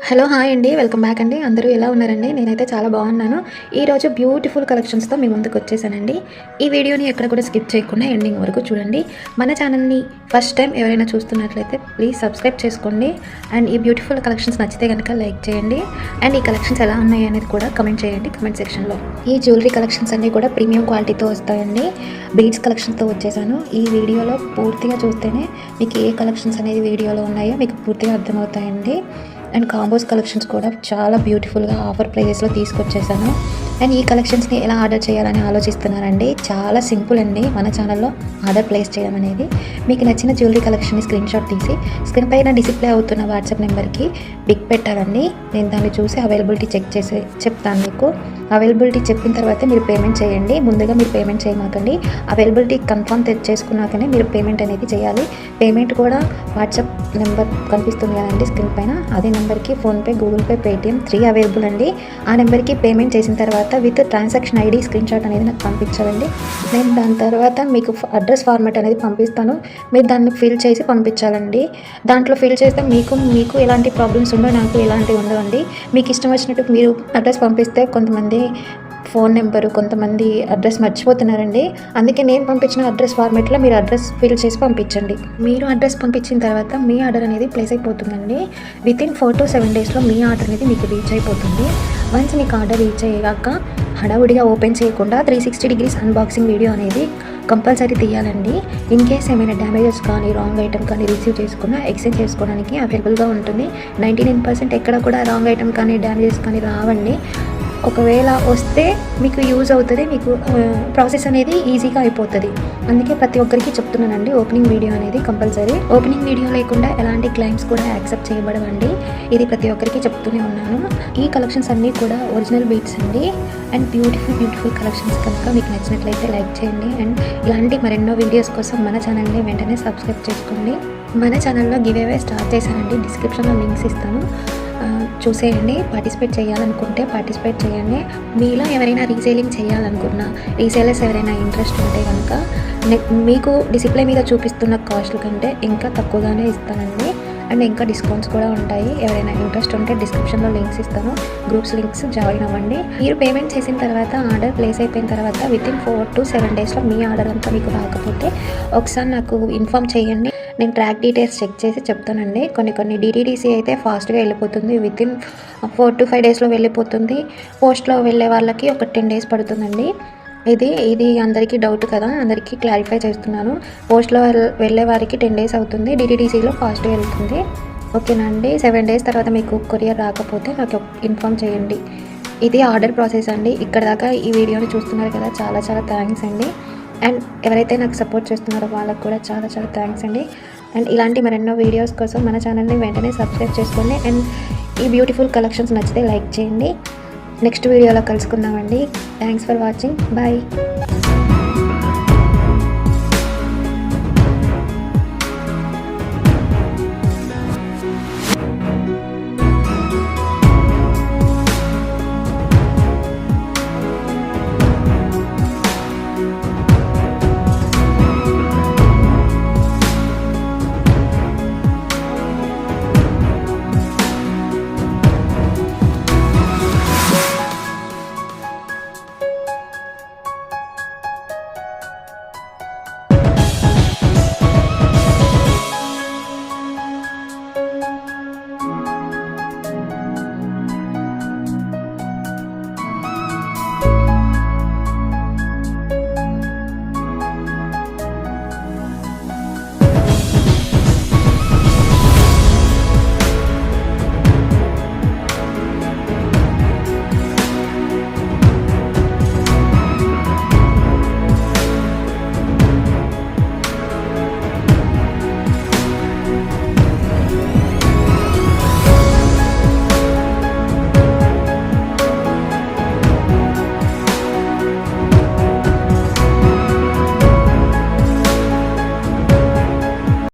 Hello hi అండి, welcome back అండి. అందరూ ఎలా ఉన్నారండి? నేనైతే చాలా బాగున్నాను. ఈరోజు బ్యూటిఫుల్ కలెక్షన్స్తో మీ ముందుకు వచ్చేసానండి. ఈ వీడియోని ఎక్కడ కూడా స్కిప్ చేయకుండా ఎండింగ్ వరకు చూడండి. మన ఛానల్ని ఫస్ట్ టైం ఎవరైనా చూస్తున్నట్లయితే ప్లీజ్ సబ్స్క్రైబ్ చేసుకోండి. అండ్ ఈ బ్యూటిఫుల్ కలెక్షన్స్ నచ్చితే కనుక లైక్ చేయండి. అండ్ ఈ కలెక్షన్స్ ఎలా ఉన్నాయి అనేది కూడా కమెంట్ చేయండి కమెంట్ సెక్షన్లో. ఈ జ్యువెలరీ కలెక్షన్స్ అన్నీ కూడా ప్రీమియం క్వాలిటీతో వస్తాయండి. బీడ్స్ కలెక్షన్తో వచ్చేసాను. ఈ వీడియోలో పూర్తిగా చూస్తేనే మీకు ఏ కలెక్షన్స్ అనేది వీడియోలో ఉన్నాయో మీకు పూర్తిగా అర్థమవుతాయండి. అండ్ కాంబోస్ కలెక్షన్స్ కూడా చాలా బ్యూటిఫుల్గా ఆఫర్ ప్రైజెస్లో తీసుకొచ్చేసాను. అండ్ ఈ కలెక్షన్స్ని ఎలా ఆర్డర్ చేయాలని ఆలోచిస్తున్నారండి? చాలా సింపుల్ అండి. మన ఛానల్లో ఆర్డర్ ప్లేస్ చేయడం అనేది, మీకు నచ్చిన జ్యువెలరీ కలెక్షన్ని స్క్రీన్ షాట్ తీసి స్క్రీన్ పైన డిస్ప్లే అవుతున్న వాట్సాప్ నెంబర్కి పిక్ పెట్టాలండి. నేను దాన్ని చూసి అవైలబిలిటీ చెక్ చేసి చెప్తాను. మీకు అవైలబిలిటీ చెప్పిన తర్వాత మీరు పేమెంట్ చేయండి. ముందుగా మీరు పేమెంట్ చేయమాకండి. అవైలబిలిటీ కన్ఫర్మ్ చేసుకున్నాకనే మీరు పేమెంట్ అనేది చేయాలి. పేమెంట్ కూడా వాట్సాప్ నెంబర్ కనిపిస్తుంది కదండి స్క్రీన్ పైన, అదే నెంబర్కి PhonePe, Google pay, Paytm 3 available అండి. ఆ నెంబర్కి పేమెంట్ చేసిన తర్వాత with transaction ID screen shot అనేది నాకు పంపించాలండి. నేను దాని తర్వాత మీకు అడ్రస్ ఫార్మాట్ అనేది పంపిస్తాను. మీరు దాన్ని ఫిల్ చేసి పంపించాలండి. దాంట్లో ఫిల్ చేస్తే మీకు ఎలాంటి ప్రాబ్లమ్స్ ఉండవు, నాకు ఎలాంటివి ఉండవండి. మీకు ఇష్టం వచ్చినట్టు మీరు అడ్రస్ పంపిస్తే కొంతమంది ఫోన్ నెంబరు, కొంతమంది అడ్రస్ మర్చిపోతున్నారండి. అందుకే నేను పంపించిన అడ్రస్ ఫార్మేట్లో మీరు అడ్రస్ ఫిల్ చేసి పంపించండి. మీరు అడ్రస్ పంపించిన తర్వాత మీ ఆర్డర్ అనేది ప్లేస్ అయిపోతుందండి. వితిన్ 4 to 7 డేస్లో మీ ఆర్డర్ అనేది మీకు రీచ్ అయిపోతుంది. వన్స్ మీకు ఆర్డర్ రీచ్ అయ్యాక హడావుడిగా ఓపెన్ చేయకుండా 360 degrees అన్బాక్సింగ్ వీడియో అనేది కంపల్సరీ తీయాలండి. ఇన్ కేస్ ఏమైనా డ్యామేజెస్ కానీ రాంగ్ ఐటమ్ కానీ రిసీవ్ చేసుకున్నా ఎక్స్చేంజ్ చేసుకోవడానికి అవైలబుల్గా ఉంటుంది. 99% ఎక్కడ కూడా రాంగ్ ఐటమ్ కానీ డ్యామేజెస్ కానీ రావండి. ఒకవేళ వస్తే మీకు యూజ్ అవుతుంది, మీకు ప్రాసెస్ అనేది ఈజీగా అయిపోతుంది. అందుకే ప్రతి ఒక్కరికి చెప్తున్నానండి, ఓపెనింగ్ వీడియో అనేది కంపల్సరీ. ఓపెనింగ్ వీడియో లేకుండా ఎలాంటి క్లైమ్స్ కూడా యాక్సెప్ట్ చేయబడవండి. ఇది ప్రతి ఒక్కరికి చెప్తూనే ఉన్నాను. ఈ కలెక్షన్స్ అన్నీ కూడా ఒరిజినల్ బీట్స్ అండి. అండ్ బ్యూటిఫుల్ కలెక్షన్స్ కనుక మీకు నచ్చినట్లయితే లైక్ చేయండి. అండ్ ఇలాంటి మరెన్నో వీడియోస్ కోసం మన ఛానల్ని వెంటనే సబ్స్క్రైబ్ చేసుకోండి. మన ఛానల్లో గివ్ అవే స్టార్ట్ చేశానండి. డిస్క్రిప్షన్లో లింక్స్ ఇస్తాను, చూసేయండి. పార్టిసిపేట్ చేయాలనుకుంటే పార్టిసిపేట్ చేయండి. మీలో ఎవరైనా రీసేలింగ్ చేయాలనుకున్నా, రీసేలర్స్ ఎవరైనా ఇంట్రెస్ట్ ఉంటే కనుక మీకు డిస్ప్లే మీద చూపిస్తున్న కాస్ట్ల కంటే ఇంకా తక్కువగానే ఇస్తానండి. అండ్ ఇంకా డిస్కౌంట్స్ కూడా ఉంటాయి. ఎవరైనా ఇంట్రెస్ట్ ఉంటే డిస్క్రిప్షన్లో లింక్స్ ఇస్తాను, గ్రూప్స్ లింక్స్ జాయిన్ అవ్వండి. మీరు పేమెంట్ చేసిన తర్వాత ఆర్డర్ ప్లేస్ అయిపోయిన తర్వాత వితిన్ 4 to 7 డేస్లో మీ ఆర్డర్ అంతా మీకు రాకపోతే ఒకసారి నాకు ఇన్ఫామ్ చేయండి. నేను ట్రాక్ డీటెయిల్స్ చెక్ చేసి చెప్తానండి. కొన్ని డిటీడీసీ అయితే ఫాస్ట్గా వెళ్ళిపోతుంది, వితిన్ 4 to 5 డేస్లో వెళ్ళిపోతుంది. పోస్ట్లో వెళ్ళే వాళ్ళకి ఒక 10 days పడుతుందండి. ఇది అందరికీ డౌట్ కదా, అందరికీ క్లారిఫై చేస్తున్నాను. పోస్ట్లో వెళ్ళే వారికి 10 days అవుతుంది, డిటీడీసీలో ఫాస్ట్గా వెళ్తుంది. ఓకేనా అండి? 7 days తర్వాత మీకు కొరియర్ రాకపోతే నాకు ఇన్ఫామ్ చేయండి. ఇది ఆర్డర్ ప్రాసెస్ అండి. ఇక్కడ దాకా ఈ వీడియోని చూస్తున్నారు కదా, చాలా థ్యాంక్స్ అండి. అండ్ ఎవరైతే నాకు సపోర్ట్ చేస్తున్నారో వాళ్ళకు కూడా చాలా థ్యాంక్స్ అండి. అండ్ ఇలాంటి మరెన్నో వీడియోస్ కోసం మన ఛానల్ని వెంటనే సబ్స్క్రైబ్ చేసుకోండి. అండ్ ఈ బ్యూటిఫుల్ కలెక్షన్స్ నచ్చితే లైక్ చేయండి. నెక్స్ట్ వీడియోలో కలుసుకుందామండి. Thanks for watching. బాయ్.